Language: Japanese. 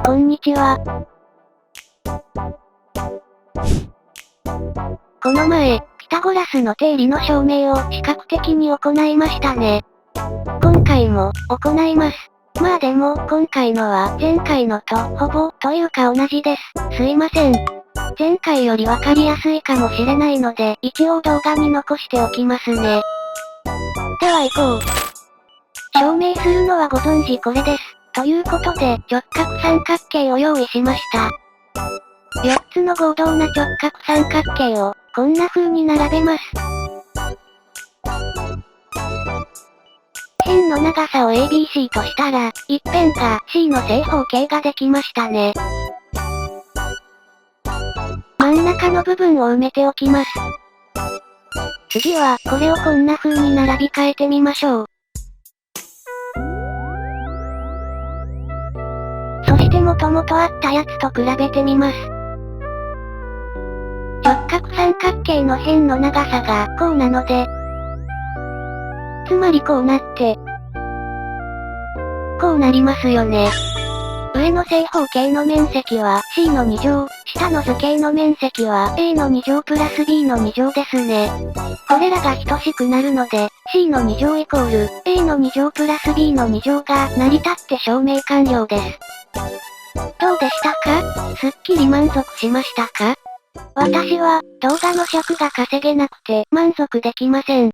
こんにちは。この前、ピタゴラスの定理の証明を視覚的に行いましたね。今回も、行います。まあでも、今回のは前回のと、ほぼ、というか同じです。すいません。前回よりわかりやすいかもしれないので、一応動画に残しておきますね。では行こう。証明するのはご存知これです。ということで、直角三角形を用意しました。4つの合同な直角三角形を、こんな風に並べます。辺の長さを ABC としたら、一辺が C の正方形ができましたね。真ん中の部分を埋めておきます。次は、これをこんな風に並び替えてみましょう。そして元々あったやつと比べてみます。直角三角形の辺の長さが、こうなので、つまりこうなって、こうなりますよね。上の正方形の面積は C の2乗、下の図形の面積は A の2乗プラス B の2乗ですね。これらが等しくなるので、C の2乗イコール A の2乗プラス B の2乗が成り立って証明完了です。どうでしたか？すっきり満足しましたか？私は、動画の尺が稼げなくて満足できません。